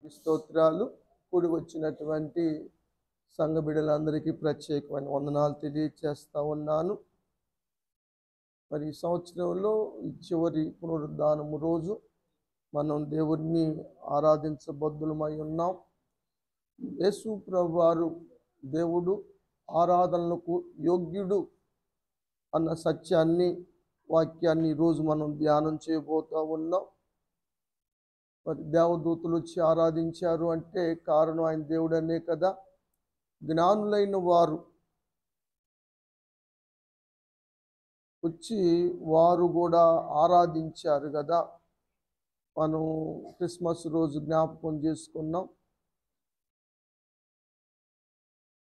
స్తోత్రాలు. కూడి వచ్చినటువంటి సంఘ బిడ్డలందరికీ ప్రత్యేకమైన వందనాలు తెలియజేస్తా ఉన్నాను. మరి ఈ సంవత్సరంలో ఈ చివరి పునరుద్ధానము రోజు మనం దేవుణ్ణి ఆరాధించబద్దులమై ఉన్నాం. యేసు ప్రభువారు దేవుడు, ఆరాధనలకు యోగ్యుడు అన్న సత్యాన్ని, వాక్యాన్ని ఈరోజు మనం ధ్యానం చేయబోతా ఉన్నాం. మరి దేవదూతలు వచ్చి ఆరాధించారు అంటే కారణం ఆయన దేవుడనే కదా. జ్ఞానులైన వారు వచ్చి వారు కూడా ఆరాధించారు కదా. మనం క్రిస్మస్ రోజు జ్ఞాపకం చేసుకున్నాం.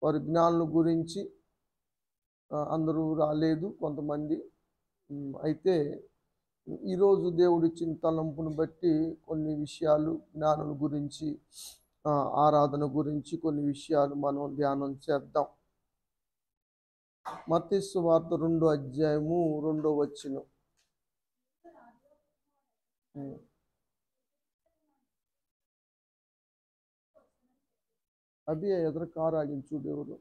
వారి జ్ఞానుల గురించి అందరూ రాలేదు, కొంతమంది. అయితే ఈరోజు దేవుడిచ్చిన తలంపును బట్టి కొన్ని విషయాలు, జ్ఞానుల గురించి, ఆరాధన గురించి కొన్ని విషయాలు మనం ధ్యానం చేద్దాం. మత్తయి సువార్త 2వ అధ్యాయము 2వ వచనం. అది ఎదురు కారు ఆగించు దేవుడు.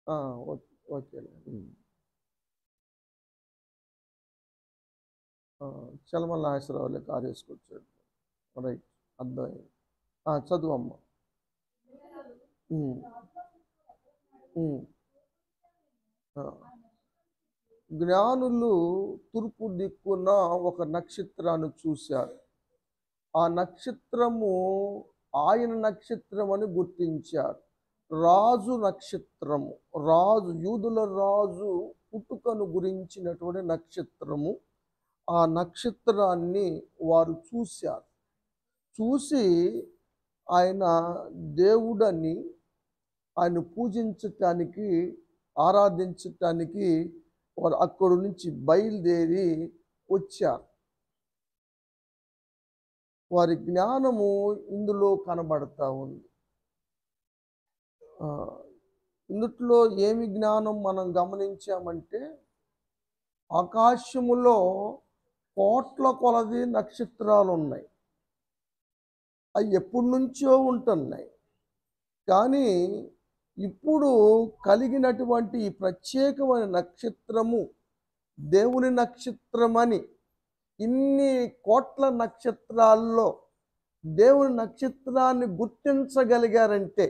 ఓకే. చలమల నాగేశ్వరరావులే కారు వేసుకొచ్చాడు. రైట్, అర్థమైంది. చదువమ్మ. జ్ఞానులు తూర్పు దిక్కున ఒక నక్షత్రాన్ని చూశారు. ఆ నక్షత్రము ఆయన నక్షత్రం అని గుర్తించారు. రాజు నక్షత్రము, రాజు, యూదుల రాజు పుట్టుకను గురించినటువంటి నక్షత్రము. ఆ నక్షత్రాన్ని వారు చూశారు. చూసి ఆయన దేవుడని, ఆయన పూజించటానికి, ఆరాధించటానికి వారు అక్కడి నుంచి బయలుదేరి వచ్చారు. వారి జ్ఞానము ఇందులో కనబడతా ఉంది. ఇందులో ఏమి జ్ఞానం మనం గమనించామంటే, ఆకాశములో కోట్ల కొలది నక్షత్రాలు ఉన్నాయి. అవి ఎప్పటి నుంచో ఉంటున్నాయి. కానీ ఇప్పుడు కలిగినటువంటి ఈ ప్రత్యేకమైన నక్షత్రము దేవుని నక్షత్రమని, ఇన్ని కోట్ల నక్షత్రాల్లో దేవుని నక్షత్రాన్ని గుర్తించగలిగారంటే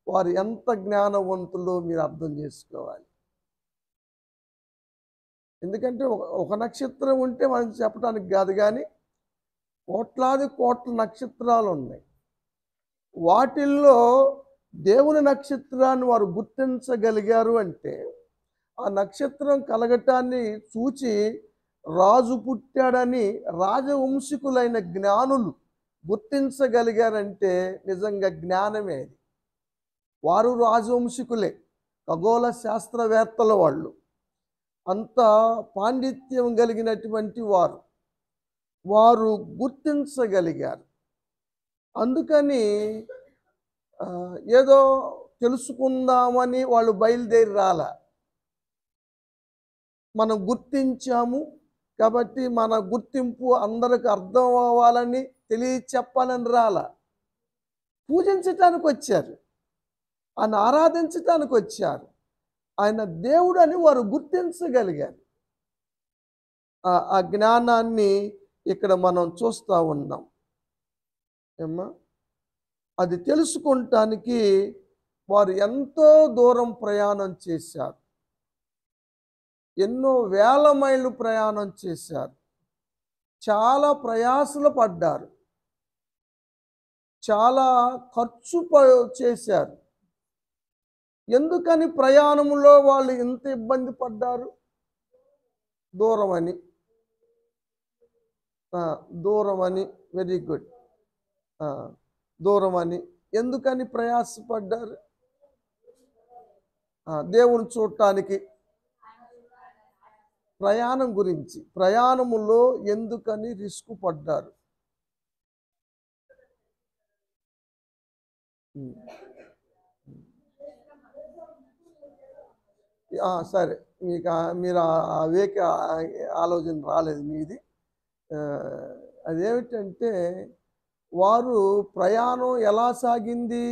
వారు ఎంత జ్ఞానవంతులో మీరు అర్థం చేసుకోవాలి. ఎందుకంటే ఒక నక్షత్రం ఉంటే మనం చెప్పడానికి కాదు, కానీ కోట్లాది కోట్ల నక్షత్రాలు ఉన్నాయి. వాటిల్లో దేవుని నక్షత్రాన్ని వారు గుర్తించగలిగారు అంటే ఆ నక్షత్రం కలగటాన్ని చూచి రాజు పుట్టాడని రాజవంశీకులైన జ్ఞానులు గుర్తించగలిగారంటే నిజంగా జ్ఞానమే అది. వారు రాజవంశీకులే, ఖగోళ శాస్త్రవేత్తల వాళ్ళు, అంత పాండిత్యం కలిగినటువంటి వారు. వారు గుర్తించగలిగారు. అందుకని ఏదో తెలుసుకుందామని వాళ్ళు బయలుదేరి రాలా. మనం గుర్తించాము కాబట్టి మన గుర్తింపు అందరికి అర్థం అవ్వాలని, తెలియచెప్పాలని రాలా. పూజించటానికి వచ్చారు, ఆయన ఆరాధించటానికి వచ్చారు. ఆయన దేవుడు అని వారు గుర్తించగలిగారు. ఆ జ్ఞానాన్ని ఇక్కడ మనం చూస్తూ ఉన్నాం. ఏమ్మా, అది తెలుసుకుంటానికి వారు ఎంతో దూరం ప్రయాణం చేశారు. ఎన్నో వేల మైళ్ళు ప్రయాణం చేశారు. చాలా ప్రయాసలు పడ్డారు. చాలా ఖర్చు చేశారు. ఎందుకని ప్రయాణంలో వాళ్ళు ఎంత ఇబ్బంది పడ్డారు? దూరమని. దూరమని, వెరీ గుడ్. దూరమని. ఎందుకని ప్రయాసపడ్డారు? దేవుని చూడటానికి. ప్రయాణం గురించి, ప్రయాణములో ఎందుకని రిస్క్ పడ్డారు? సరే, మీరు ఆ వేకి ఆలోచన రాలేదు మీది. అదేమిటంటే వారు ప్రయాణం ఎలా సాగింది?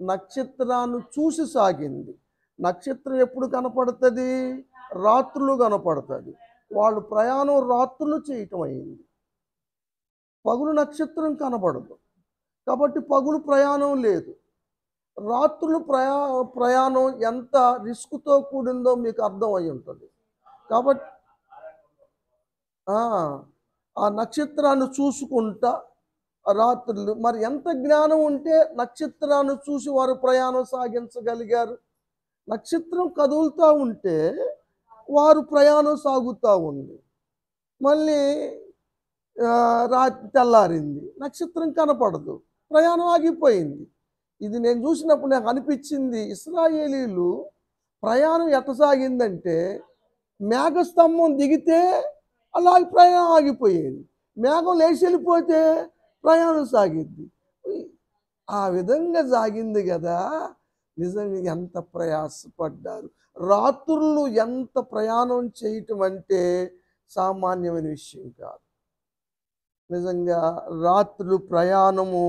నక్షత్రాన్ని చూసి సాగింది. నక్షత్రం ఎప్పుడు కనపడుతుంది? రాత్రులు కనపడుతుంది. వాళ్ళు ప్రయాణం రాత్రులు చేయటం అయింది. పగులు నక్షత్రం కనపడదు కాబట్టి పగులు ప్రయాణం లేదు. రాత్రులు ప్రయాణం ఎంత రిస్క్తో కూడిందో మీకు అర్థమై ఉంటుంది. కాబట్టి ఆ నక్షత్రాన్ని చూసుకుంటా రాత్రులు, మరి ఎంత జ్ఞానం ఉంటే నక్షత్రాన్ని చూసి వారు ప్రయాణం సాగించగలిగారు? నక్షత్రం కదులుతూ ఉంటే వారు ప్రయాణం సాగుతూ ఉంది. మళ్ళీ రాత్రి తెల్లారింది, నక్షత్రం కనపడదు, ప్రయాణం ఆగిపోయింది. ఇది నేను చూసినప్పుడు నాకు అనిపించింది, ఇశ్రాయేలీలు ప్రయాణం ఎట్ట సాగిందంటే మేఘస్తంభం దిగితే అలాగే ప్రయాణం ఆగిపోయేది, మేఘం లేచి వెళ్ళిపోతే ప్రయాణం సాగింది. ఆ విధంగా సాగింది కదా. నిజంగా ఎంత ప్రయాసపడ్డారు. రాత్రులు ఎంత ప్రయాణం చేయటం అంటే సామాన్యమైన విషయం కాదు. నిజంగా రాత్రులు ప్రయాణము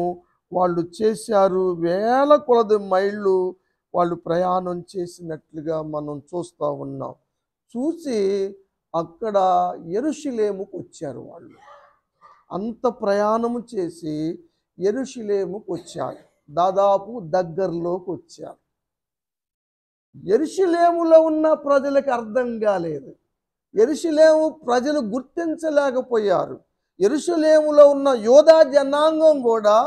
వాళ్ళు చేశారు. వేల కొలది మైళ్ళు వాళ్ళు ప్రయాణం చేసినట్లుగా మనం చూస్తూ ఉన్నాం. చూసి అక్కడ యెరూషలేముకు వచ్చారు. వాళ్ళు అంత ప్రయాణము చేసి యెరూషలేముకు వచ్చారు. దాదాపు దగ్గరలోకి వచ్చారు. యెరూషలేములో ఉన్న ప్రజలకు అర్థం కాలేదు. యెరూషలేము ప్రజలు గుర్తించలేకపోయారు. యెరూషలేములో ఉన్న యోధా జనాంగం కూడా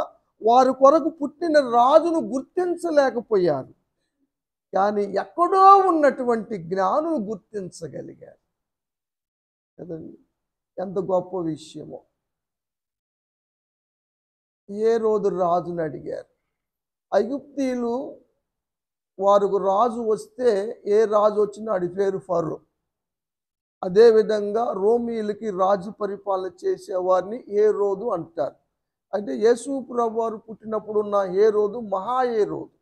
వారి కొరకు పుట్టిన రాజును గుర్తించలేకపోయారు. కానీ ఎక్కడో ఉన్నటువంటి జ్ఞానులు గుర్తించగలిగారు కదండి. ఎంత గొప్ప విషయమో. ఏ రోజు రాజుని అడిగారు. ఐగుప్తీయులు వారికి రాజు వస్తే ఏ రాజు వచ్చినా అడి పేరు ఫరో. అదేవిధంగా రోమీయులకి రాజు పరిపాలన చేసేవారిని ఏ రోజు అంటారు. అంటే యేసు ప్రభువు వారు పుట్టినప్పుడు ఉన్న ఏ రోజు మహా ఏ రోజు,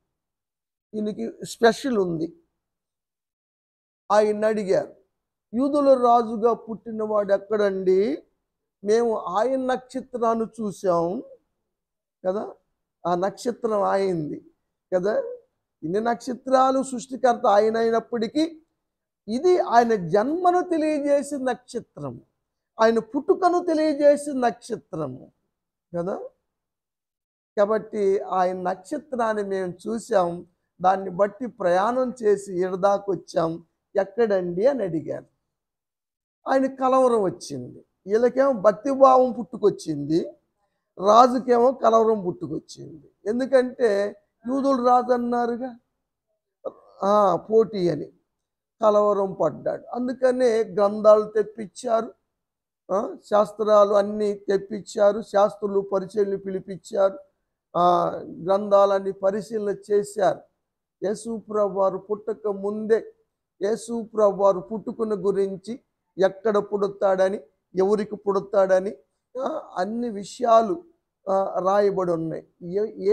ఈయనకి స్పెషల్ ఉంది. ఆయన అడిగారు, యూదుల రాజుగా పుట్టినవాడు ఎక్కడండి? మేము ఆయన నక్షత్రాన్ని చూసాం కదా, ఆ నక్షత్రం ఆయింది కదా. ఇన్ని నక్షత్రాలు సృష్టికర్త ఆయన అయినప్పటికీ ఇది ఆయన జన్మను తెలియజేసే నక్షత్రము, ఆయన పుట్టుకను తెలియజేసే నక్షత్రము కదా. కాబట్టి ఆయన నక్షత్రాన్ని మేము చూసాం, దాన్ని బట్టి ప్రయాణం చేసి ఇడదాకా వచ్చాం, ఎక్కడండి అని అడిగారు. ఆయన కలవరం వచ్చింది. వీళ్ళకేమో భక్తిభావం పుట్టుకొచ్చింది, రాజుకేమో కలవరం పుట్టుకొచ్చింది. ఎందుకంటే యూదులు రాజు అన్నారుగా, పోటీ అని కలవరం పడ్డాడు. అందుకనే గ్రంథాలు తెప్పించారు, శాస్త్రాలు అన్నీ తెప్పించారు, శాస్త్రులు పరిచయలు పిలిపించారు, గ్రంథాలన్నీ పరిశీలన చేశారు. యేసుప్రభువు వారు పుట్టక ముందే యేసుప్రభువు వారు పుట్టుకున్న గురించి, ఎక్కడ పుడతాడని, ఎవరికి పుడతాడని అన్ని విషయాలు రాయబడి ఉన్నాయి.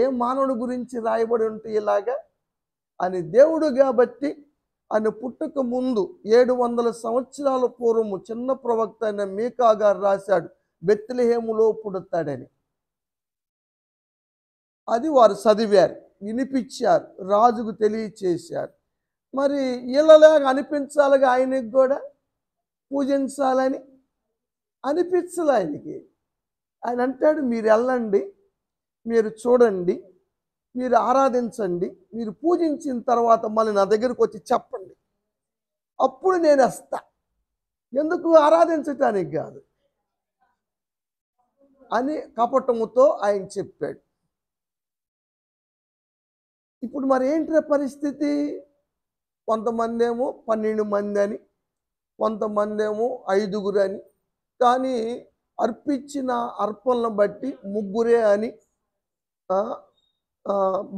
ఏ మానవుడి గురించి రాయబడి ఉంటాయి ఇలాగా అని? దేవుడు కాబట్టి ఆయన పుట్టక ముందు 700 సంవత్సరాల పూర్వము చిన్న ప్రవక్త అయిన మీకా గారు రాశాడు, బెత్లెహేములో పుడతాడని. అది వారు చదివారు, వినిపించారు, రాజుకు తెలియచేశారు. మరి వీళ్ళలాగా అనిపించాలిగా ఆయనకి కూడా, పూజించాలని అనిపించాలి ఆయనకి. ఆయన అంటాడు, మీరు వెళ్ళండి, మీరు చూడండి, మీరు ఆరాధించండి, మీరు పూజించిన తర్వాత మళ్ళీ నా దగ్గరకు వచ్చి చెప్పండి, అప్పుడు నేను వస్తా. ఎందుకు? ఆరాధించటానికి కాదు అని కపటముతో ఆయన చెప్పాడు. ఇప్పుడు మరి ఏంటి పరిస్థితి? కొంతమంది ఏమో 12 మంది అని, కొంతమంది ఏమో 5గురు అని, కానీ అర్పించిన అర్పణలను బట్టి 3 అని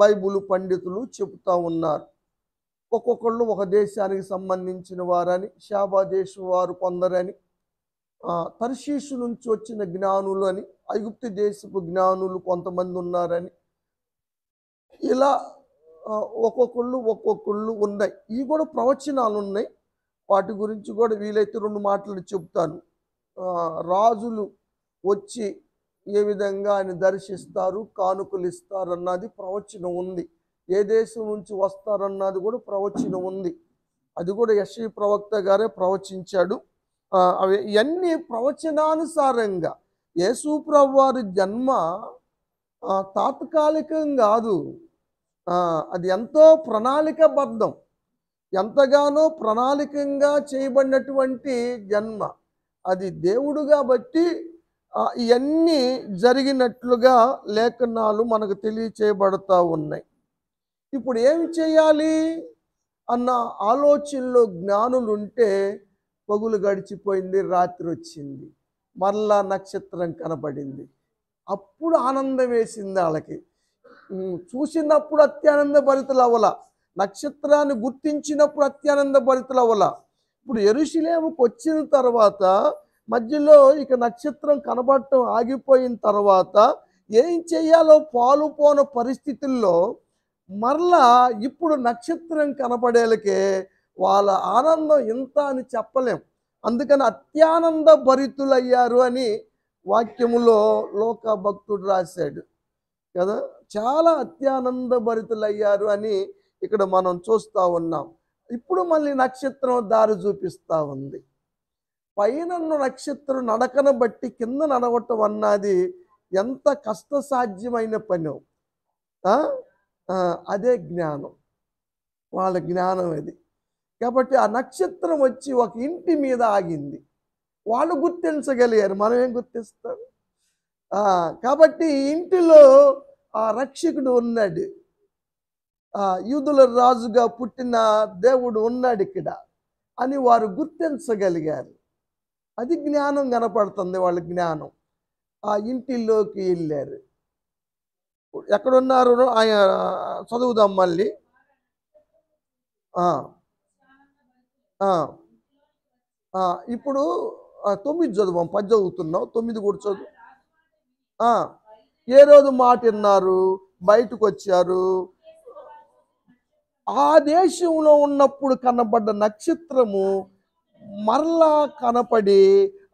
బైబుల్ పండితులు చెబుతూ ఉన్నారు. ఒక్కొక్కళ్ళు ఒక దేశానికి సంబంధించిన వారని, షాబా దేశం వారు కొందరని, తర్షీషు నుంచి వచ్చిన జ్ఞానులు అని, ఐగుప్తు దేశపు జ్ఞానులు కొంతమంది ఉన్నారని, ఇలా ఒక్కొక్కళ్ళు ఉన్నాయి. ఇవి కూడా ప్రవచనాలు ఉన్నాయి. వాటి గురించి కూడా వీలైతే 2 మాటలు చెప్తాను. రాజులు వచ్చి ఏ విధంగా ఆయన దర్శిస్తారు, కానుకలు ఇస్తారన్నది ప్రవచనం ఉంది. ఏ దేశం నుంచి వస్తారన్నది కూడా ప్రవచనం ఉంది. అది కూడా యెషయా ప్రవక్త గారే ప్రవచించాడు. అవి ఇవన్నీ ప్రవచనానుసారంగా యేసు ప్రభువారి జన్మ తాత్కాలికం కాదు. అది ఎంతో ప్రణాళికాబద్ధం, ఎంతగానో ప్రణాళికంగా చేయబడినటువంటి జన్మ. అది దేవుడు కాబట్టి ఇవన్నీ జరిగినట్లుగా లేఖనాలు మనకు తెలియచేయబడతా ఉన్నాయి. ఇప్పుడు ఏమి చేయాలి అన్న ఆలోచనలో జ్ఞానులుంటే పగులు గడిచిపోయింది, రాత్రి వచ్చింది, మరలా నక్షత్రం కనబడింది. అప్పుడు ఆనందం వేసింది వాళ్ళకి. చూసినప్పుడు అత్యానంద భరితులు అవ్వాల, నక్షత్రాన్ని గుర్తించినప్పుడు అత్యానంద భరితులు అవ్వాల. ఇప్పుడు యెరూషలేముకు వచ్చిన తర్వాత మధ్యలో ఇక నక్షత్రం కనబడటం ఆగిపోయిన తర్వాత ఏం చేయాలో పాలుపోన పరిస్థితుల్లో మరలా ఇప్పుడు నక్షత్రం కనపడేలకే వాళ్ళ ఆనందం ఇంత అని చెప్పలేం. అందుకని అత్యానంద భరితులయ్యారు అని వాక్యములో లోక భక్తుడు రాశాడు కదా. చాలా అత్యానంద భరితులయ్యారు అని ఇక్కడ మనం చూస్తూ ఉన్నాం. ఇప్పుడు మళ్ళీ నక్షత్రం దారి చూపిస్తూ ఉంది. పైన నక్షత్రం నడకను బట్టి కింద నడవటం అన్నది ఎంత కష్టసాధ్యమైన పని. అదే జ్ఞానం, వాళ్ళ జ్ఞానం అది. కాబట్టి ఆ నక్షత్రం వచ్చి ఒక ఇంటి మీద ఆగింది, వాళ్ళు గుర్తించగలిగారు, మనం ఏం గుర్తిస్తాం? కాబట్టి ఇంటిలో ఆ రక్షకుడు ఉన్నాడు, యూదుల రాజుగా పుట్టిన దేవుడు ఉన్నాడు ఇక్కడ అని వారు గుర్తించగలిగారు. అది జ్ఞానం కనపడుతుంది, వాళ్ళ జ్ఞానం. ఆ ఇంటిలోకి వెళ్ళారు. ఎక్కడున్నారు ఆయన చదువుదాం మళ్ళీ. ఇప్పుడు 9 చదువు, 10 చదువుతున్నావు, 9 కూడా చదువు. ఏ రోజు మాట విన్నారు, బయటకు వచ్చారు. ఆ దేశంలో ఉన్నప్పుడు కనబడ్డ నక్షత్రము మరలా కనపడి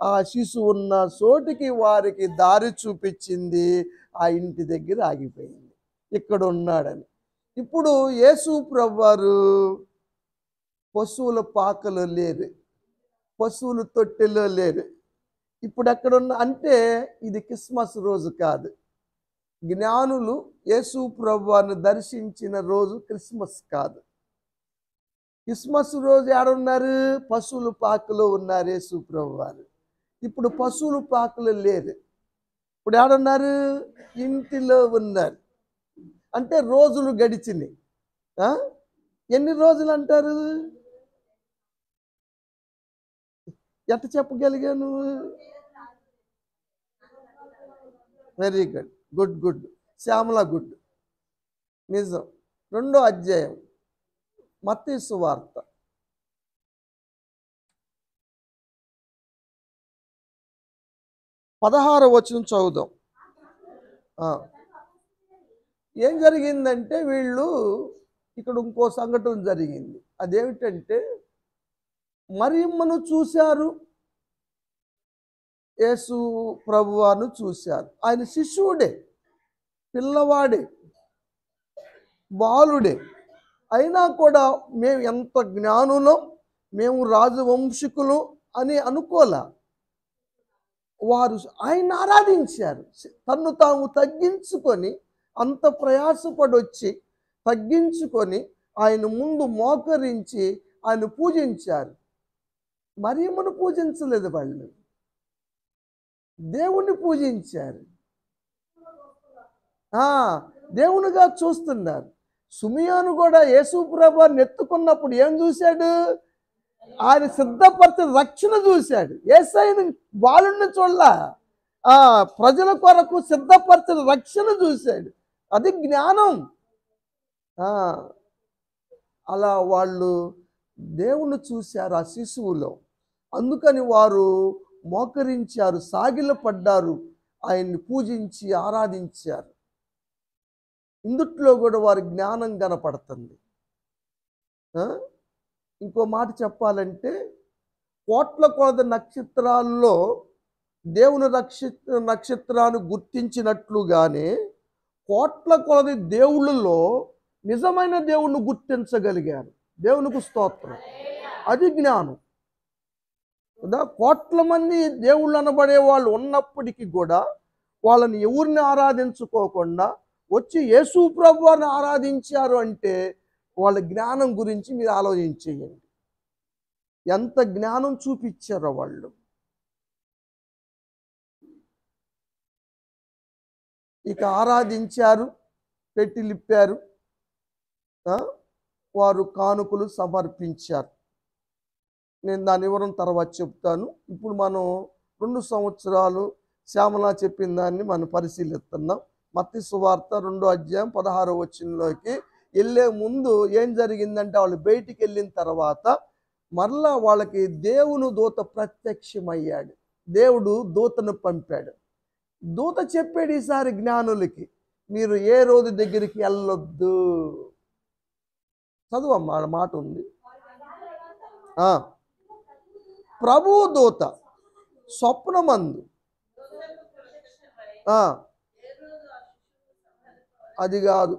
ఆ శిశువు ఉన్న చోటికి వారికి దారి చూపించింది. ఆ ఇంటి దగ్గర ఆగిపోయింది, ఇక్కడ ఉన్నాడని. ఇప్పుడు యేసు ప్రభువారు పశువుల పాకలో లేరు, పశువుల తొట్టెలో లేరు. ఇప్పుడు ఎక్కడున్న అంటే ఇది క్రిస్మస్ రోజు కాదు. జ్ఞానులు యేసు ప్రభువారిని దర్శించిన రోజు క్రిస్మస్ కాదు. క్రిస్మస్ రోజు ఏడున్నారు? పశువుల పాకలో ఉన్నారు యేసు ప్రభువారు. ఇప్పుడు పశువుల పాకలో లేరు, ఇప్పుడు ఏడున్నారు? ఇంటిలో ఉన్నారు. అంటే రోజులు గడిచినాయి. ఎన్ని రోజులు అంటారు? ఎట్ట చెప్పగలిగాను? Very good, good good Shyamala, good, నిజం. 2వ అధ్యాయం మత్తయి సువార్త 16వ వచనం చదువుదాం. ఏం జరిగిందంటే వీళ్ళు ఇక్కడ ఇంకో సంఘటన జరిగింది. అదేమిటంటే మరియమ్మను చూశారు, యేసు ప్రభువాను చూశారు. ఆయన శిశువుడే, పిల్లవాడే, బాలుడే. అయినా కూడా మేము ఎంత జ్ఞానులం, మేము రాజవంశికులు అని అనుకోలే. వారు ఆయన ఆరాధించారు. తన్ను తాము తగ్గించుకొని, అంత ప్రయాసపడొచ్చి తగ్గించుకొని ఆయన ముందు మోకరించి ఆయన పూజించారు. మరియమ్మను పూజించలేదు, వాళ్ళు దేవుణ్ణి పూజించారు, దేవునిగా చూస్తున్నారు. సుమియోను కూడా యేసు ప్రభువుని ఎత్తుకున్నప్పుడు ఏం చూశాడు? ఆయన సిద్ధపరిచిన రక్షణ చూశాడు. యేసయ్యను బాలుని చూడలా, ప్రజల కొరకు సిద్ధపరిచిన రక్షణ చూశాడు. అది జ్ఞానం. అలా వాళ్ళు దేవుణ్ణి చూశారు ఆ శిశువులో. అందుకని వారు మోకరించారు, సాగిలపడ్డారు, ఆయన్ని పూజించి ఆరాధించారు. ఇందుట్లో కూడా వారి జ్ఞానం కనపడుతుంది. ఇంకో మాట చెప్పాలంటే కోట్ల కొలది నక్షత్రాల్లో దేవుని నక్షత్రాన్ని గుర్తించినట్లుగానే కోట్ల కొలది దేవుళ్ళలో నిజమైన దేవుణ్ణి గుర్తించగలిగారు. దేవునికి స్తోత్రం. అది జ్ఞానం కదా. కోట్ల మంది దేవుళ్ళు అనబడే వాళ్ళు ఉన్నప్పటికీ కూడా వాళ్ళని ఎవరిని ఆరాధించుకోకుండా వచ్చి యేసు ప్రభువుని ఆరాధించారు అంటే వాళ్ళ జ్ఞానం గురించి మీరు ఆలోచించేయండి. ఎంత జ్ఞానం చూపించారో వాళ్ళు. ఇక ఆరాధించారు, పెట్టిలిప్పారు, వారు కానుకలు సమర్పించారు. నేను దాని వివరం తర్వాత చెప్తాను. ఇప్పుడు మనం 2 సంవత్సరాలు శ్యామల చెప్పిన దాన్ని మనం పరిశీలిస్తున్నాం. మత్తయి సువార్త 2వ అధ్యాయం 16వ వచనంలోకి వెళ్ళే ముందు ఏం జరిగిందంటే, వాళ్ళు బయటికి వెళ్ళిన తర్వాత మరలా వాళ్ళకి దేవుని దూత ప్రత్యక్షమయ్యాడు. దేవుడు దూతను పంపాడు. దూత చెప్పాడు ఈసారి జ్ఞానులకి, మీరు ఏ రోజు దగ్గరికి వెళ్ళొద్దు. చదువమ్మా, మాట ఉంది. ప్రభు దూత స్వప్నమందు, అది కాదు,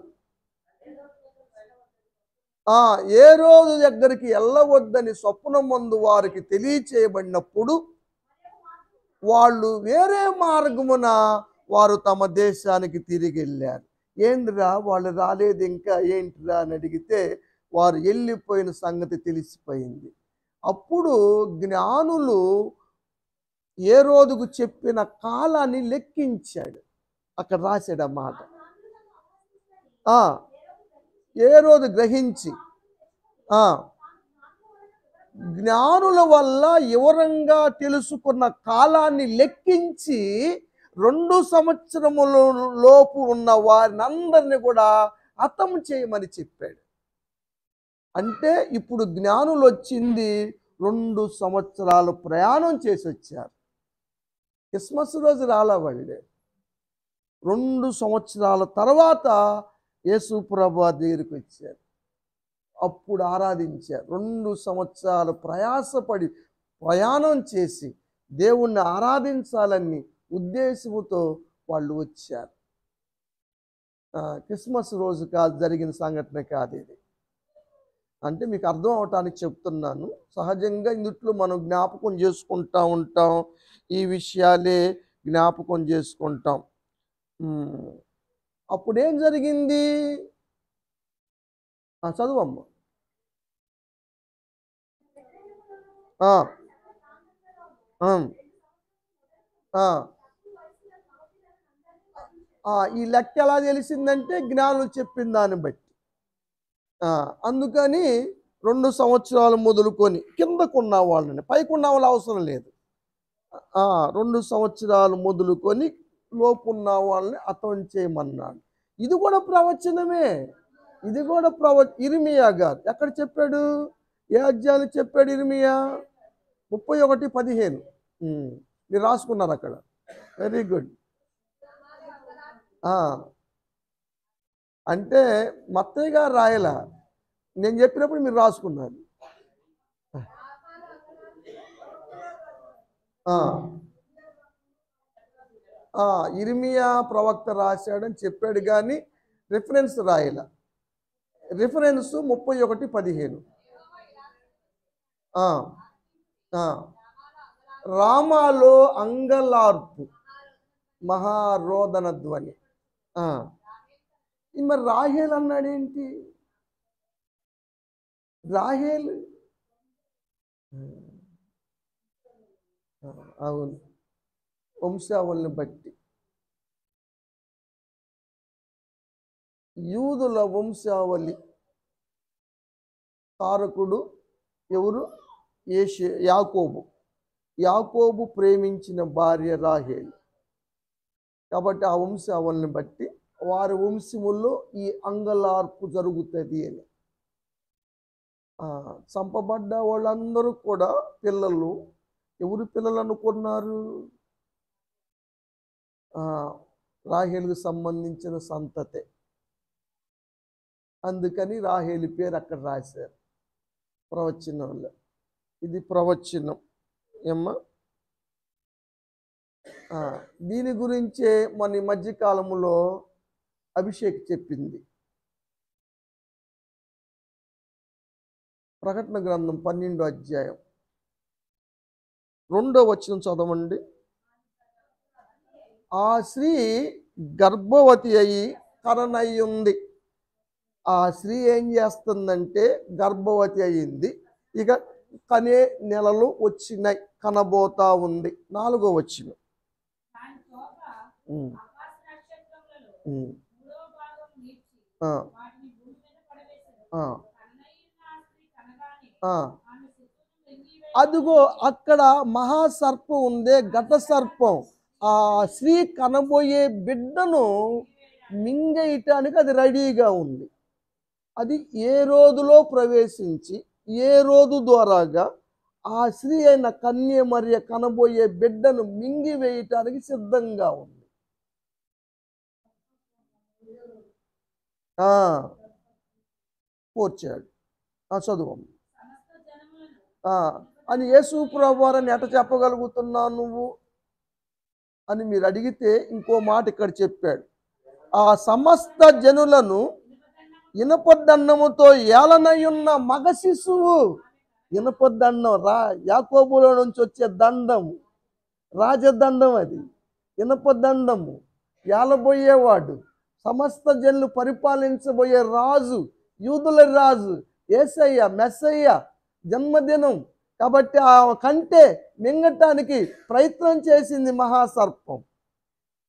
ఏ రోజు దగ్గరికి వెళ్ళవద్దని స్వప్నమందు వారికి తెలియచేయబడినప్పుడు వాళ్ళు వేరే మార్గమున వారు తమ దేశానికి తిరిగి వెళ్ళారు. ఏంటిరా వాళ్ళు రాలేదు ఇంకా, ఏంటిరా అని అడిగితే వారు వెళ్ళిపోయిన సంగతి తెలిసిపోయింది. అప్పుడు జ్ఞానులు ఏ రోజుకు చెప్పిన కాలాన్ని లెక్కించాడు. అక్కడ రాశాడు అన్నమాట. ఏ రోజు గ్రహించి జ్ఞానుల వల్ల వివరంగా తెలుసుకున్న కాలాన్ని లెక్కించి 2 సంవత్సరముల లోపు ఉన్న వారిని అందరినీ కూడా హతం చేయమని చెప్పాడు. అంటే ఇప్పుడు జ్ఞానులు వచ్చింది 2 సంవత్సరాలు ప్రయాణం చేసి వచ్చారు. క్రిస్మస్ రోజు రాలా వాళ్ళే. 2 సంవత్సరాల తర్వాత యేసు ప్రభువు దగ్గరికి వచ్చారు. అప్పుడు ఆరాధించారు. 2 సంవత్సరాలు ప్రయాసపడి ప్రయాణం చేసి దేవుణ్ణి ఆరాధించాలని ఉద్దేశముతో వాళ్ళు వచ్చారు. క్రిస్మస్ రోజు కాదు, జరిగిన సంఘటన కాదు ఇది. అంటే మీకు అర్థం అవటానికి చెప్తున్నాను. సహజంగా ఇందుట్లో మనం జ్ఞాపకం చేసుకుంటూ ఉంటాం, ఈ విషయాలే జ్ఞాపకం చేసుకుంటాం. అప్పుడేం జరిగింది? చదువమ్మ. ఈ లెక్క ఎలా తెలిసిందంటే జ్ఞానులు చెప్పిన దాన్ని బట్టి. అందుకని 2 సంవత్సరాలు మొదలుకొని కిందకున్న వాళ్ళని, పైకున్న వాళ్ళు అవసరం లేదు. 2 సంవత్సరాలు మొదలుకొని లోపున్న వాళ్ళని హతం చేయమన్నాడు. ఇది కూడా ప్రవచనమే. ఇది కూడా ఇర్మియా గారు ఎక్కడ చెప్పాడు? ఏ అధ్యాయాలు చెప్పాడు ఇర్మియా? 31:15. మీరు రాసుకున్నారు అక్కడ. Very good. అంటే మత్తయి గారు రాయలా, నేను చెప్పినప్పుడు మీరు రాసుకున్నారు. ఇర్మియా ప్రవక్త రాశాడని చెప్పాడు కానీ రిఫరెన్స్ రాయలా. రిఫరెన్స్ 31:15. రామాలో అంగలార్పు, మహారోదన ధ్వని. మరి రాహేల్ అన్నాడేంటి? రాహేల్ అవును, వంశావళిని బట్టి యూదుల వంశావళి కారకుడు ఎవరు? యాకోబు. యాకోబు ప్రేమించిన భార్య రాహేల్. కాబట్టి ఆ వంశావళిని బట్టి వారి వంశముల్లో ఈ అంగలార్పు జరుగుతుంది అని. చంపబడ్డ వాళ్ళందరూ కూడా పిల్లలు. ఎవరు పిల్లలు అనుకున్నారు? రాహేలుకు సంబంధించిన సంతతే. అందుకని రాహేలు పేరు అక్కడ రాశారు. ప్రవచనంలో ఇది ప్రవచనం ఏమ్మా. దీని గురించే మన ఈ మధ్యకాలంలో అభిషేక్ చెప్పింది. ప్రకటన గ్రంథం 12వ అధ్యాయం 2వ వచనం చదవండి. ఆ స్త్రీ గర్భవతి అయి కననయ్యుంది. ఆ స్త్రీ ఏం చేస్తుందంటే గర్భవతి అయ్యింది. ఇక కనే నెలలు వచ్చినాయి, కనబోతా ఉంది. 4వ వచనం. అదిగో అక్కడ మహాసర్పం ఉందే, ఘట సర్పం. ఆ స్త్రీ కనబోయే బిడ్డను మింగేయటానికి అది రెడీగా ఉంది. అది ఏ రోజులో ప్రవేశించి ఏ రోజు ద్వారాగా ఆ స్త్రీ అయిన కన్య మరియ కనబోయే బిడ్డను మింగివేయటానికి సిద్ధంగా ఉంది. పోర్చాడు. చదువు అని యేసు ప్రభువారని ఎట చెప్పగలుగుతున్నావు నువ్వు అని మీరు అడిగితే ఇంకో మాట ఇక్కడ చెప్పాడు. ఆ సమస్త జనులను ఇనపదన్నముతో ఏలనయున్న మగ శిశువు. ఇనపదన్నం యాకోబులో నుంచి వచ్చే దండం, రాజదండం. అది ఇనపదండము, ఏలబోయేవాడు, సమస్త జనులు పరిపాలించబోయే రాజు, యూదుల రాజు, యేసయ్య మెస్సయ్య జన్మదినం. కాబట్టి ఆ కంటే మింగటానికి ప్రయత్నం చేసింది మహాసర్పం.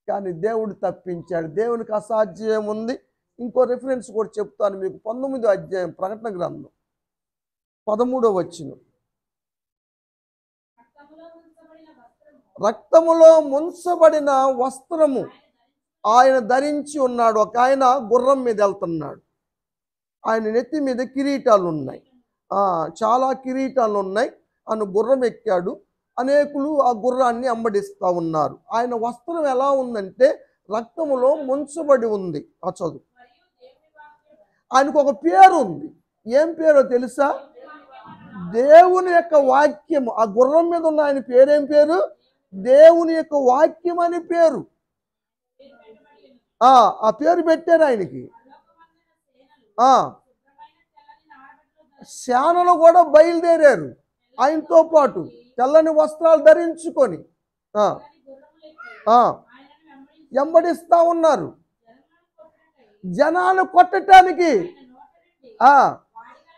కానీ దేవుడు తప్పించాడు. దేవునికి అసాధ్యం ఉంది. ఇంకో రిఫరెన్స్ కూడా చెప్తాను మీకు. 19వ అధ్యాయం ప్రకటన గ్రంథం 13వ వచనం. రక్తములో ముంచబడిన వస్త్రము ఆయన ధరించి ఉన్నాడు. ఒక ఆయన గుర్రం మీద వెళ్తున్నాడు. ఆయన నెత్తి మీద కిరీటాలు ఉన్నాయి, చాలా కిరీటాలు ఉన్నాయి. ఆయన గుర్రం ఎక్కాడు. అనేకులు ఆ గుర్రాన్ని అంబడిస్తూ ఉన్నారు. ఆయన వస్త్రం ఎలా ఉందంటే రక్తములో ముంచబడి ఉంది. ఆ చదువు. ఆయనకు ఒక పేరు ఉంది. ఏం పేరో తెలుసా? దేవుని యొక్క వాక్యము. ఆ గుర్రం మీద ఉన్న ఆయన పేరేం పేరు? దేవుని యొక్క వాక్యం అని పేరు. ఆ పేరు పెట్టారు ఆయనకి. సేనలు కూడా బయలుదేరారు ఆయనతో పాటు, తెల్లని వస్త్రాలు ధరించుకొని వెంబడిస్తా ఉన్నారు. జనాలు కొట్టడానికి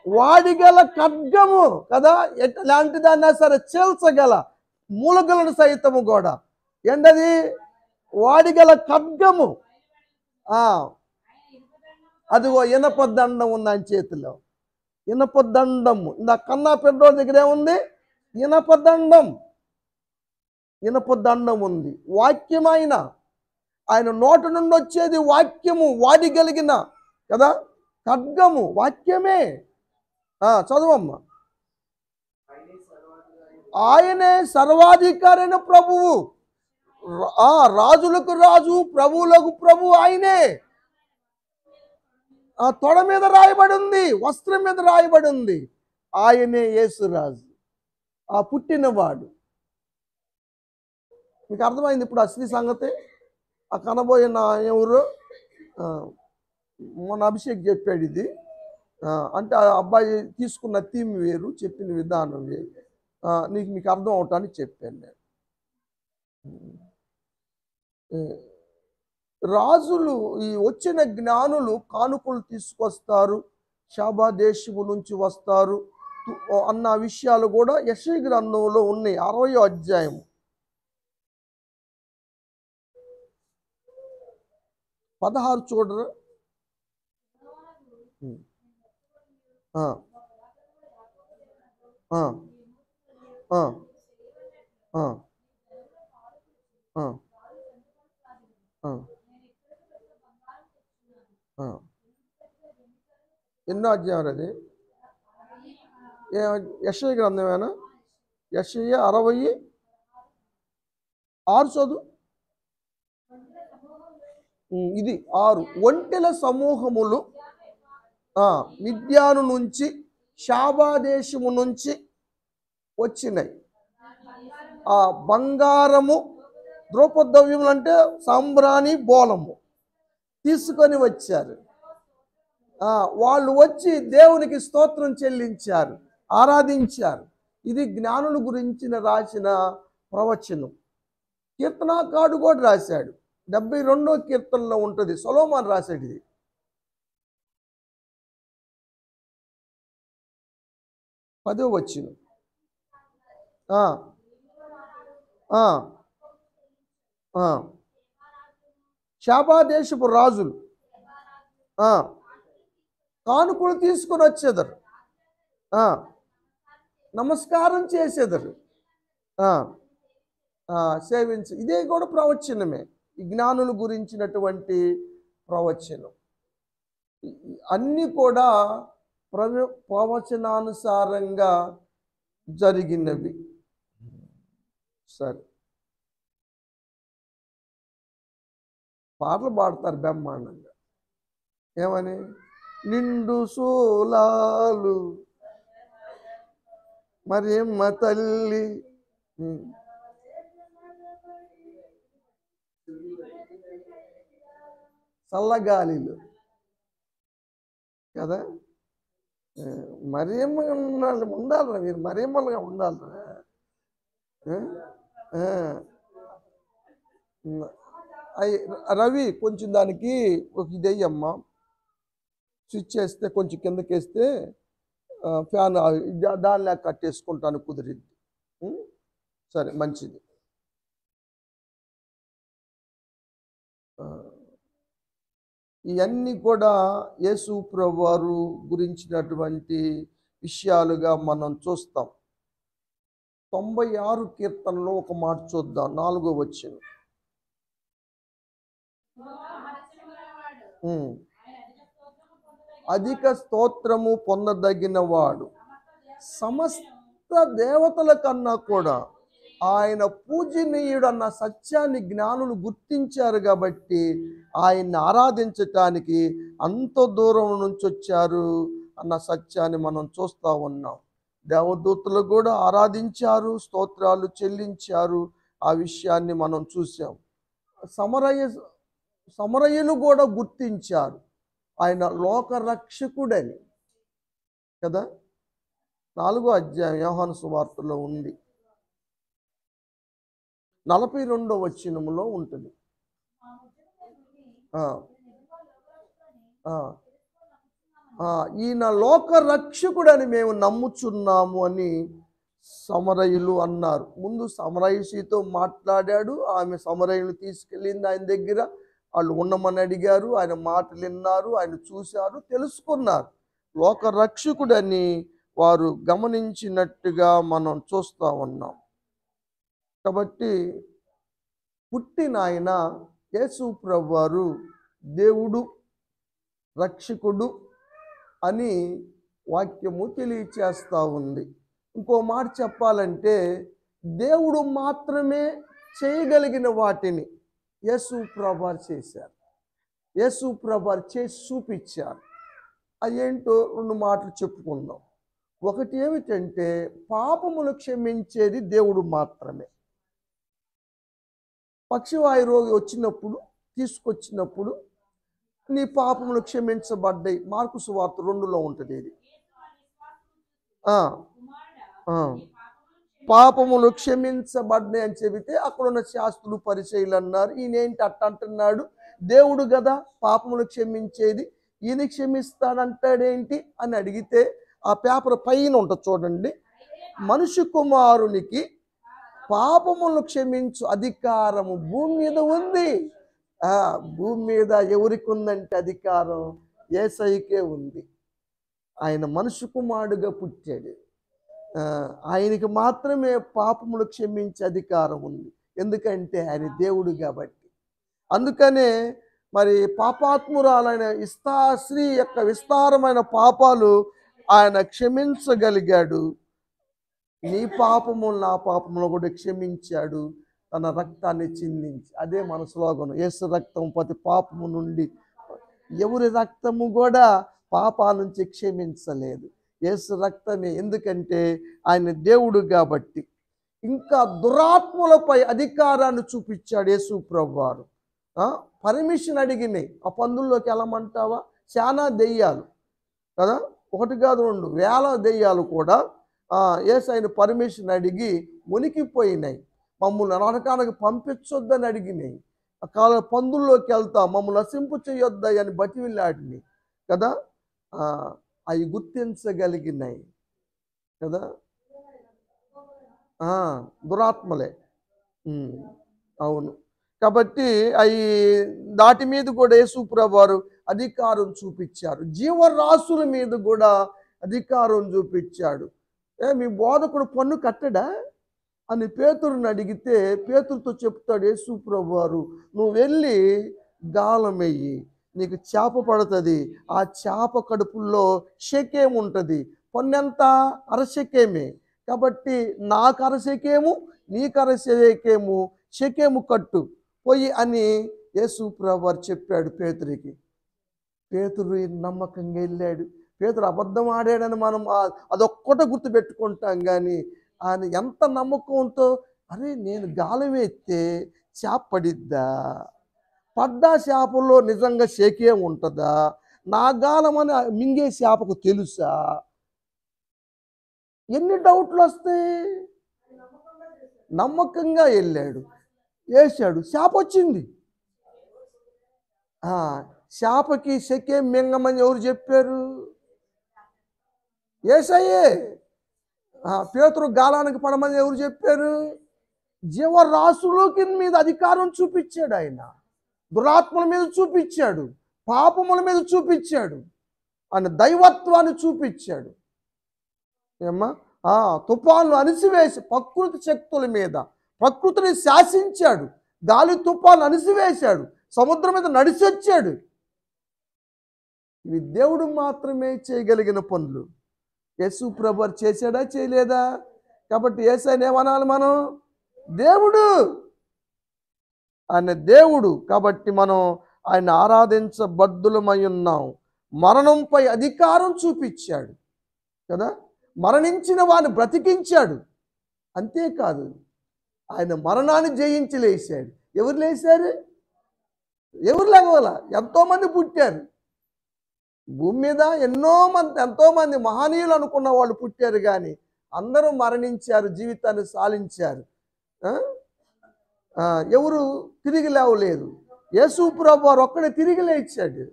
వాడిగల ఖడ్గము కదా, ఎలాంటి దాన్నా సరే చీల్చగల మూలగలను సైతము కూడా. ఏంటది? వాడిగల ఖడ్గము. అదిగో ఇనపదండం ఉంది ఆయన చేతిలో. ఇనపదండము. ఇందా కన్నా పెద్దోడి దగ్గర ఏముంది? ఇనపదండం. ఇనపదండం ఉంది. వాక్యమైన ఆయన నోటి నుండి వచ్చేది వాక్యము. వాడిగలిగిన కదా ఖడ్గము వాక్యమే. చదువమ్మా. ఆయనే సర్వాధికారైన ప్రభువు. రాజులకు రాజు, ప్రభువులకు ప్రభు ఆయనే. తొడ మీద రాయబడి ఉంది, వస్త్రం మీద రాయబడి ఉంది, ఆయనే యేసురాజు, ఆ పుట్టినవాడు. మీకు అర్థమైంది ఇప్పుడు అసలు సంగతి. ఆ కనబోయిన ఎవరు మొన్న అభిషేక్ చెప్పాడు ఇది. అంటే ఆ అబ్బాయి తీసుకున్న థీమ్ వేరు, చెప్పిన విధానం వేరు. మీకు అర్థం అవటానికి చెప్పాను నేను. రాజులు, ఈ వచ్చిన జ్ఞానులు కానుకలు తీసుకొస్తారు, షాబా దేశము నుంచి వస్తారు అన్న విషయాలు కూడా యెషయా గ్రంథంలో ఉన్నాయి. 60వ అధ్యాయం 16 చూడరు. ఎన్నో అధ్యాయం అది? యెషయా గ్రంథమేనా? యెషయా 66 చదువు. ఇది 6. ఒంటెల సమూహములు మిద్యాను నుంచి షాబా దేశము నుంచి వచ్చినాయి. ఆ బంగారము, ద్రౌపదవ్యములు అంటే సాంబ్రాణి బోలము తీసుకొని వచ్చారు. వాళ్ళు వచ్చి దేవునికి స్తోత్రం చెల్లించారు, ఆరాధించారు. ఇది జ్ఞానుల గురించిన రాసిన ప్రవచనం. కీర్తనాకారుడు కూడా రాశాడు. 72వ కీర్తనలో ఉంటుంది, సొలొమోను రాశాడు. ఇది 10వ వచనం. షాబా దేశపు రాజులు కానుకలు తీసుకొని వచ్చేదారు, నమస్కారం చేసేదారు, సేవించి. ఇదే కూడా ప్రవచనమే, ఈ జ్ఞానుల గురించినటువంటి ప్రవచనం. అన్నీ కూడా ప్రవచనానుసారంగా జరిగినవి. సరే, పాటలు పాడతారు బ్రహ్మాండంగా. ఏమని? నిండు సోలాలు మరియమ్మ తల్లి, చల్లగాలిలు కదా. మరియమ్మ ఉండాలరా మీరు, మరియమ్మలుగా ఉండాలరా. రవి కొంచెం దానికి ఒక ఇదయ్యమ్మా, స్విచ్ చేస్తే కొంచెం కిందకేస్తే ఫ్యాన్ దానిలా కట్టేసుకుంటాను, కుదిరింది. సరే, మంచిది. ఇవన్నీ కూడా యేసు ప్రభువారు గురించినటువంటి విషయాలుగా మనం చూస్తాం. 96 కీర్తనలో ఒక మాట చూద్దాం, 4వ వచనం. అధిక స్తోత్రము పొందదగిన వాడు, సమస్త దేవతల కన్నా కూడా ఆయన పూజనీయుడు అన్న సత్యాన్ని జ్ఞానులు గుర్తించారు. కాబట్టి ఆయన్ని ఆరాధించటానికి అంత దూరం నుంచి వచ్చారు అన్న సత్యాన్ని మనం చూస్తూ ఉన్నాం. దేవదూతలు కూడా ఆరాధించారు, స్తోత్రాలు చెల్లించారు. ఆ విషయాన్ని మనం చూసాం. సమరయులు కూడా గుర్తించారు ఆయన లోకరక్షకుడని కదా. 4వ అధ్యాయం యోహాను సువార్తలో ఉంది, 42వ వచనములో ఉంటుంది. ఈయన లోకరక్షకుడని మేము నమ్ముచున్నాము అని సమరయులు అన్నారు. ముందు సమరయుసితో మాట్లాడాడు. ఆమె సమరయులు తీసుకెళ్ళింది ఆయన దగ్గర. వాళ్ళు ఉండమని అడిగారు, ఆయన మాటలు విన్నారు, ఆయన చూశారు, తెలుసుకున్నారు. లోకరక్షకుడని వారు గమనించినట్టుగా మనం చూస్తూ ఉన్నాం. కాబట్టి పుట్టిన ఆయన యేసు ప్రభువారు దేవుడు, రక్షకుడు అని వాక్యము తెలియచేస్తూ ఉంది. ఇంకో మాట చెప్పాలంటే, దేవుడు మాత్రమే చేయగలిగిన వాటిని యేసు ప్రభువారు చేశారు. యేసు ప్రభువారు చేసి చూపించారు. అదేంటో 2 మాటలు చెప్పుకుందాం. ఒకటి ఏమిటంటే, పాపములు క్షమించేది దేవుడు మాత్రమే. పక్షవాయు రోగి వచ్చినప్పుడు, తీసుకొచ్చినప్పుడు నీ పాపములు క్షమించబడ్డాయి, మార్కు సువార్త 2లో ఉంటుంది. ఇది పాపములు క్షమించబడ్డాయి అని చెబితే అక్కడున్న శాస్త్రులు పరిచయులు అన్నారు, ఈయనేంటి అట్ట అంటున్నాడు, దేవుడు కదా పాపములు క్షమించేది, ఈయన క్షమిస్తాడంటాడేంటి అని అడిగితే, ఆ పేపర్ పైన ఉంటుంది చూడండి, మనుష్య కుమారునికి పాపములు క్షమించు అధికారము భూమి మీద ఉంది. భూమి మీద ఎవరికి ఉందంటే అధికారం యేసయ్యకే ఉంది. ఆయన మనుష్య కుమారుడుగా పుట్టాడు. ఆయనకి మాత్రమే పాపములు క్షమించే అధికారం ఉంది, ఎందుకంటే ఆయన దేవుడు కాబట్టి. అందుకనే మరి పాపాత్మురాలైన స్త్రీ యొక్క విస్తారమైన పాపాలు ఆయన క్షమించగలిగాడు. నీ పాపములు నా పాపములు కూడా క్షమించాడు, తన రక్తాన్ని చిందించి. అదే మన స్లోగనం, యేసు రక్తం ప్రతి పాపము నుండి. ఎవరి రక్తము కూడా పాపా నుంచి క్షమించలేదు. యేసు రక్తమే. ఎందుకంటే ఆయన దేవుడు కాబట్టి. ఇంకా దురాత్మలపై అధికారాన్ని చూపించాడు యేసు ప్రభువారు. పర్మిషన్ అడిగినాయి. ఆ పందుల్లోకి వెళ్ళమంటావా? చాలా దెయ్యాలు కదా, ఒకటి కాదు రెండు వేల దెయ్యాలు కూడా యేసయ్యను పర్మిషన్ అడిగి మునిగిపోయినాయి. మమ్మల్ని నరకానికి పంపించొద్దని అడిగినాయి. పందుల్లోకి వెళ్తా మమ్మల్ని నశింపు చేయొద్దా అని బతిమిలాడిని కదా. అవి గుర్తించగలిగినాయి కదా. దురాత్మలే. అవును. కాబట్టి అవి దాటి మీద కూడా యేసు ప్రభువారు అధికారం చూపించారు. జీవరాశుల మీద కూడా అధికారం చూపించాడు. మీ బోధకుడు పన్ను కట్టడా అని పేతురుని అడిగితే పేతురుతో చెప్తాడు యేసు ప్రభువారు, నువ్వు వెళ్ళి గాలం వెయ్యి, నీకు చేప పడుతుంది. ఆ చేప కడుపుల్లో షెకేము ఉంటుంది. పన్నెంత? అరశకేమే. కాబట్టి నాకు అరశకేము, నీకు అరశకేము, షెకేము కట్టు పోయి అని యేసు ప్రభువారు చెప్పాడు పేతురికి. పేతురు నమ్మకంగా వెళ్ళాడు. పేతురు అబద్ధం ఆడాడని మనం అదొక్కట గుర్తుపెట్టుకుంటాం. కానీ ఆయన ఎంత నమ్మకంతో, అరే నేను గాలం వేస్తే చేప పడిద్దా, పడ్డా చేపల్లో నిజంగా షేకేం ఉంటుందా, నా గాలం అని మింగే చేపకు తెలుసా, ఎన్ని డౌట్లు వస్తాయి. నమ్మకంగా వెళ్ళాడు, వేసాడు, చేప వచ్చింది. చేపకి షెకేం మింగమని ఎవరు చెప్పారు? యేసయ్యే. పేతురు గాలానికి పడమని ఎవరు చెప్పారు? జీవరాశులకి మీద అధికారం చూపించాడు ఆయన. దురాత్మల మీద చూపించాడు, పాపముల మీద చూపించాడు, ఆయన దైవత్వాన్ని చూపించాడు. ఏమ్మా? తుఫాన్లు అణిసివేసి ప్రకృతి శక్తుల మీద ప్రకృతిని శాసించాడు. గాలి తుఫాన్లు అణిసివేశాడు, సముద్రం మీద నడిచొచ్చాడు. ఇవి దేవుడు మాత్రమే చేయగలిగిన పనులు. యేసు ప్రభువారు చేశాడా? చేయలేదా? కాబట్టి యేసయ్యను ఏమనాలి మనం? దేవుడు. ఆయన దేవుడు కాబట్టి మనం ఆయన ఆరాధించబద్దులమై ఉన్నాం. మరణంపై అధికారం చూపించాడు కదా. మరణించిన వాడిని బ్రతికించాడు. అంతేకాదు, ఆయన మరణాన్ని జయించి లేచాడు. ఎవరు లేచారు? ఎవరు లేవాల? ఎంతోమంది పుట్టారు భూమి మీద. ఎంతోమంది మహనీయులు అనుకున్న వాళ్ళు పుట్టారు. కానీ అందరూ మరణించారు, జీవితాన్ని సాలించారు. ఎవరు తిరిగి లేవలేదు. యేసు ప్రభువారు ఒక్కడే తిరిగి లేచాడు.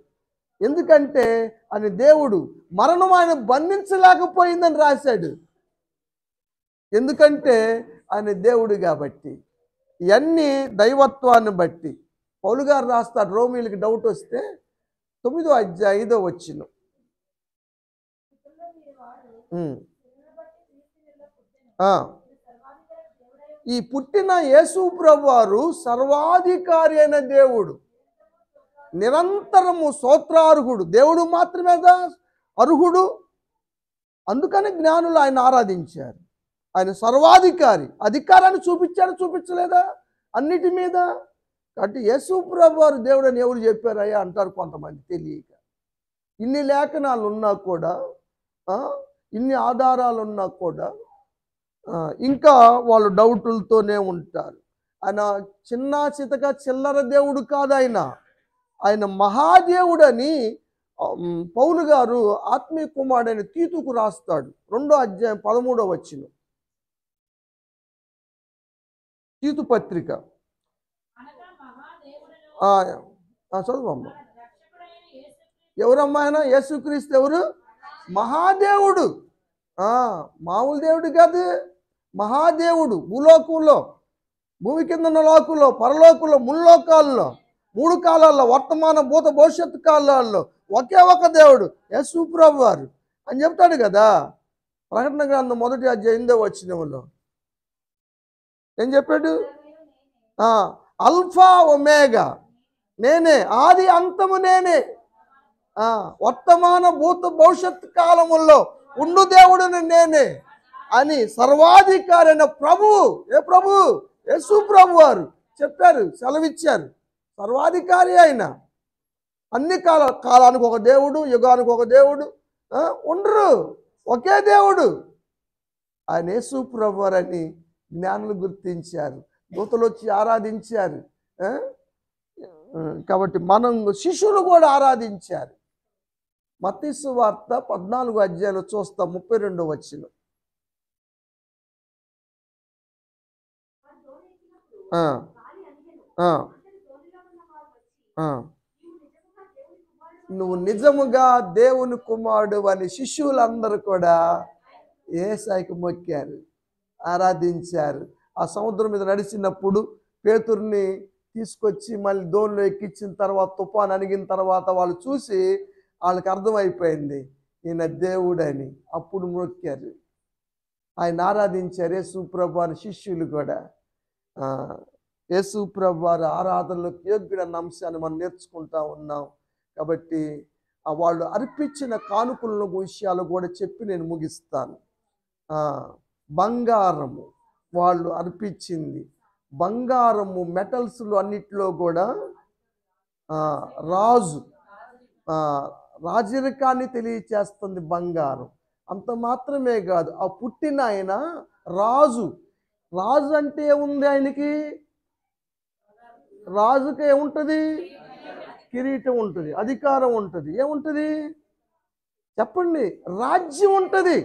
ఎందుకంటే ఆయన దేవుడు. మరణం ఆయన బంధించలేకపోయిందని రాశాడు. ఎందుకంటే ఆయన దేవుడు కాబట్టి. ఇవన్నీ దైవత్వాన్ని బట్టి. పౌలు గారు రాస్తాడు, రోమీయులకి డౌట్ వస్తే 9వ అధ్యాయం 5వ వచనం. ఈ పుట్టిన యేసు ప్రభువారు సర్వాధికారి అయిన దేవుడు, నిరంతరము స్తోత్రార్హుడు. దేవుడు మాత్రమే అర్హుడు. అందుకని జ్ఞానులు ఆయన ఆరాధించారు. ఆయన సర్వాధికారి. అధికారాన్ని చూపించాడు, చూపించలేదా అన్నిటి మీద? కాబట్టి యేసు ప్రభువారు దేవుడు అని ఎవరు చెప్పారయ్యా అంటారు కొంతమంది తెలియక. ఇన్ని లేఖనాలు ఉన్నా కూడా, ఇన్ని ఆధారాలు ఉన్నా కూడా ఇంకా వాళ్ళు డౌటులతోనే ఉంటారు. ఆయన చిన్న చితక చిల్లర దేవుడు కాదు. ఆయన మహాదేవుడని పౌలు గారు ఆత్మీయ కుమారుడైన తీతుకు రాస్తాడు. 2వ అధ్యాయం 13వ వచనం. తీతు పత్రిక. చదువమ్మ. ఎవరమ్మా ఆయన? యేసుక్రీస్తు ఎవరు? మహాదేవుడు. మామూలు దేవుడు కాదు, మహాదేవుడు. భూలోకంలో, భూమి కింద ఉన్న లోకంలో, పరలోకంలో, ముల్లోకాల్లో, 3 కాలాల్లో, వర్తమాన భూత భవిష్యత్తు కాలాల్లో ఒకే ఒక దేవుడు యేసు ప్రభువారు అని చెప్తాడు కదా. ప్రకటన గ్రంథం 1వ అధ్యాయం 8వ వచనంలో ఏం చెప్పాడు? అల్ఫా ఒమేగా నేనే, ఆది అంతము నేనే, వర్తమాన భూత భవిష్యత్తు కాలముల్లో ఉండు దేవుడిని నేనే అని సర్వాధికారైన ప్రభువు. ఏ ప్రభువు? యేసు ప్రభువారు చెప్పారు, సెలవిచ్చారు. సర్వాధికారి ఆయన. అన్ని కాలానికి ఒక దేవుడు, యుగానికి ఒక దేవుడు ఉండరు. ఒకే దేవుడు. ఆయన యేసు ప్రభువారని జ్ఞానులు గుర్తించారు, దూతలు వచ్చి ఆరాధించారు. ఆ? కాబట్టి మనం శిష్యులు కూడా ఆరాధించారు. మత్తయి సువార్త 14వ అధ్యాయంలో చూస్తాం, 32వ వచనం. ఆ, ఆ, ఆ. నువ్వు నిజముగా దేవుని కుమారుడు అని శిష్యులందరూ కూడా యేసయ్యకు మొక్కారు, ఆరాధించారు. ఆ సముద్రం మీద నడిచినప్పుడు పేతురుని తీసుకొచ్చి మళ్ళీ దోణిలో ఎక్కించిన తర్వాత తుఫాను అణిగిన తర్వాత వాళ్ళు చూసి వాళ్ళకి అర్థమైపోయింది ఈయన దేవుడని. అప్పుడు మొక్కారు, ఆయన ఆరాధించారు. యేసు ప్రభువారి శిష్యులు కూడా యేసు ప్రభువారి ఆరాధనలోకి యోగ్యుడన్న అంశాన్ని మనం నేర్చుకుంటా ఉన్నాం. కాబట్టి వాళ్ళు అర్పించిన కానుకల విషయాలు కూడా చెప్పి నేను ముగిస్తాను. బంగారము వాళ్ళు అర్పించింది, బంగారము మెటల్స్లో అన్నిట్లో కూడా రాజరికాన్ని తెలియచేస్తుంది బంగారం. అంత మాత్రమే కాదు, ఆ పుట్టిన ఆయన రాజు. రాజు అంటే ఏముంది? ఆయనకి రాజుకి ఏముంటుంది? కిరీటం ఉంటుంది, అధికారం ఉంటుంది. ఏముంటుంది చెప్పండి? రాజ్యం ఉంటుంది.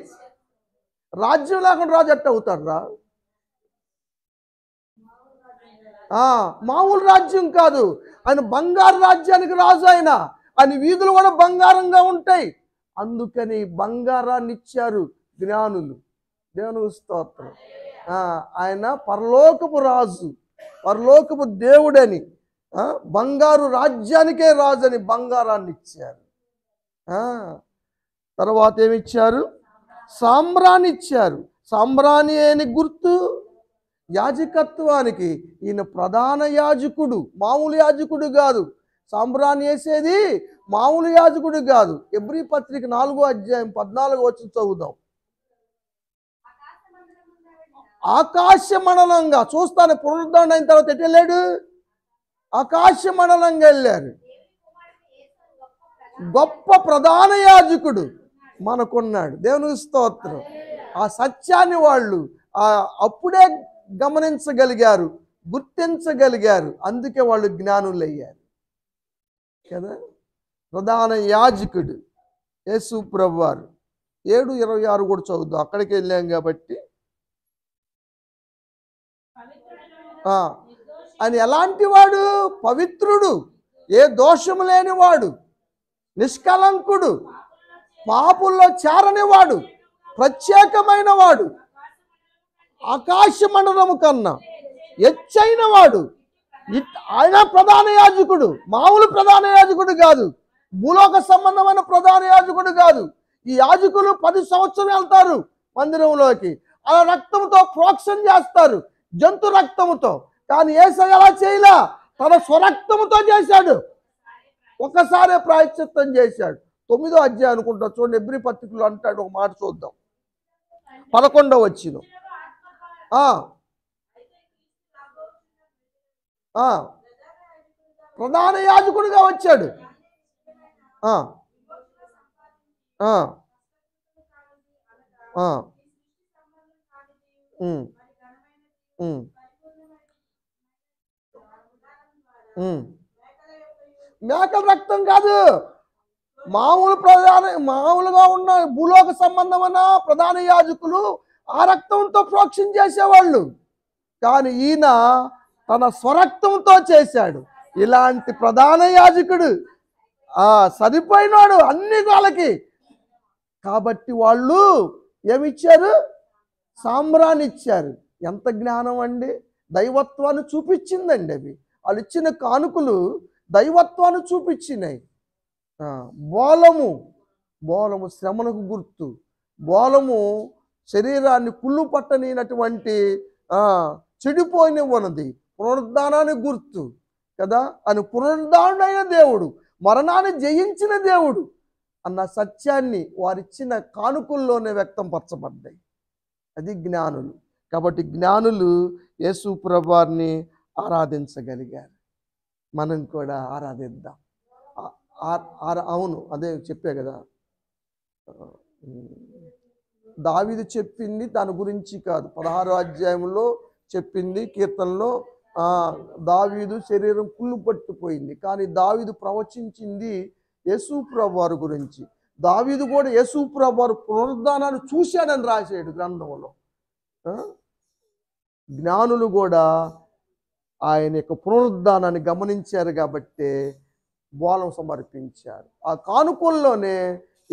రాజ్యం లేకుండా రాజు ఎట్ట అవుతాడు రా? మామూలు రాజ్యం కాదు, ఆయన బంగారు రాజ్యానికి రాజు. ఆయన వీధులు కూడా బంగారంగా ఉంటాయి. అందుకని బంగారాన్ని ఇచ్చారు జ్ఞానులు. దేవునికి స్తోత్రం. ఆయన పరలోకపు రాజు, పరలోకపు దేవుడని, బంగారు రాజ్యానికే రాజు అని బంగారాన్ని ఇచ్చారు. తర్వాత ఏమిచ్చారు? సాంబ్రాణి ఇచ్చారు. సాంబ్రాణి అని గుర్తు యాజకత్వానికి. ఈయన ప్రధాన యాజకుడు, మామూలు యాజకుడు కాదు. సాంబ్రాణి వేసేది మామూలు యాజకుడు కాదు. ఎబ్రీ పత్రిక 4వ అధ్యాయం 14వ వచనం చదువుదాం. ఆకాశ మండలంగా చూస్తాను. పునరుద్ధరణ అయిన తర్వాత ఎటు వెళ్ళాడు? ఆకాశ మండలంగా వెళ్ళారు. గొప్ప ప్రధాన యాజకుడు మనకున్నాడు. దేవునికి స్తోత్రం. ఆ సత్యాన్ని వాళ్ళు అప్పుడే గమనించగలిగారు, గుర్తించగలిగారు. అందుకే వాళ్ళు జ్ఞానులు అయ్యారు కదా. ప్రధాన యాజకుడు యేసు ప్రభువారు. 7:26 కూడా చదువుదాం, అక్కడికి వెళ్ళాం కాబట్టి. ఆయన ఎలాంటి వాడు? పవిత్రుడు, ఏ దోషము లేనివాడు, నిష్కలంకుడు, పాపుల్లో చేరనివాడు, ప్రత్యేకమైన వాడు, ఆకాశ మండలము కన్నా ఎచ్చైన వాడు. ఆయన ప్రధాన యాజకుడు, మామూలు ప్రధాన యాజకుడు కాదు, భూలోక సంబంధమైన ప్రధాన యాజకుడు కాదు. ఈ యాజకులు 10 సంవత్సరం వెళ్తారు మందిరంలోకి, అలా రక్తంతో ప్రోక్షణ చేస్తారు, జంతు రక్తముతో. కానీ యేసయ్య అలా చేయలా, తన స్వరక్తముతో చేశాడు. ఒకసారి ప్రాయశ్చిత్తం చేశాడు. 9వ అధ్యాయం అనుకుంటా చూడండి, ఎబ్రీ పత్రికలో అంటాడు. ఒక మాట చూద్దాం, 11వ వచనం. ప్రధాన యాజకుడిగా వచ్చాడు. మేకల రక్తం కాదు, మామూలుగా ఉన్న భూలోక సంబంధమైన ప్రధాన యాజకులు ఆ రక్తంతో ప్రోక్షణ చేసేవాళ్ళు. కానీ ఈయన తన స్వరక్తంతో చేశాడు. ఇలాంటి ప్రధాన యాజకుడు సరిపోయినాడు అన్ని వాళ్ళకి. కాబట్టి వాళ్ళు ఏమిచ్చారు? సాంబ్రాన్ని ఇచ్చారు. ఎంత జ్ఞానం అండి! దైవత్వాన్ని చూపించిందండి. అవి వాళ్ళు ఇచ్చిన కానుకలు దైవత్వాన్ని చూపించినాయి. బోలము శ్రమలకు గుర్తు. బోలము శరీరాన్ని కుళ్ళు పట్టనినటువంటి చెడిపోయినది, పునరుద్ధానానికి గుర్తు కదా. అని పునరుద్ధానుడైన దేవుడు, మరణాన్ని జయించిన దేవుడు అన్న సత్యాన్ని వారిచ్చిన కానుకల్లోనే వ్యక్తంపరచబడ్డాయి. అది జ్ఞానులు. కాబట్టి జ్ఞానులు యేసు ప్రభువారిని ఆరాధించగలిగారు. మనం కూడా ఆరాధిద్దాం. అవును, అదే చెప్పా కదా. దావీదు చెప్పింది తన గురించి కాదు. 16వ అధ్యాయంలో చెప్పింది కీర్తనలో, దావీదు శరీరం కుళ్ళు పట్టిపోయింది, కానీ దావీదు ప్రవచించింది యేసు ప్రభువారి గురించి. దావీదు కూడా యేసు ప్రభువారి పునరుద్ధానాన్ని చూశాడని రాశాడు గ్రంథంలో. జ్ఞానులు కూడా ఆయన యొక్క పునరుద్ధానాన్ని గమనించారు కాబట్టి బోళం సమర్పించారు. ఆ కానుకల్లోనే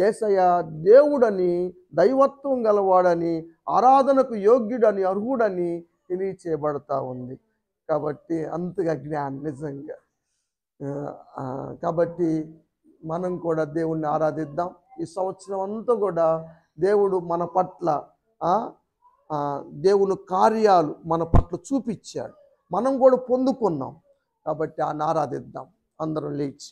యేసయ్య దేవుడని, దైవత్వం గలవాడని, ఆరాధనకు యోగ్యుడని, అర్హుడని తెలియచేయబడతా ఉంది. కాబట్టి అంతగా జ్ఞానం నిజంగా. కాబట్టి మనం కూడా దేవుణ్ణి ఆరాధిద్దాం. ఈ సంవత్సరం అంతా కూడా దేవుడు మన పట్ల దేవుని కార్యాలు మన పట్ల చూపించాడు, మనం కూడా పొందుకున్నాం. కాబట్టి ఆయన ఆరాధిద్దాం. అందరం లేచి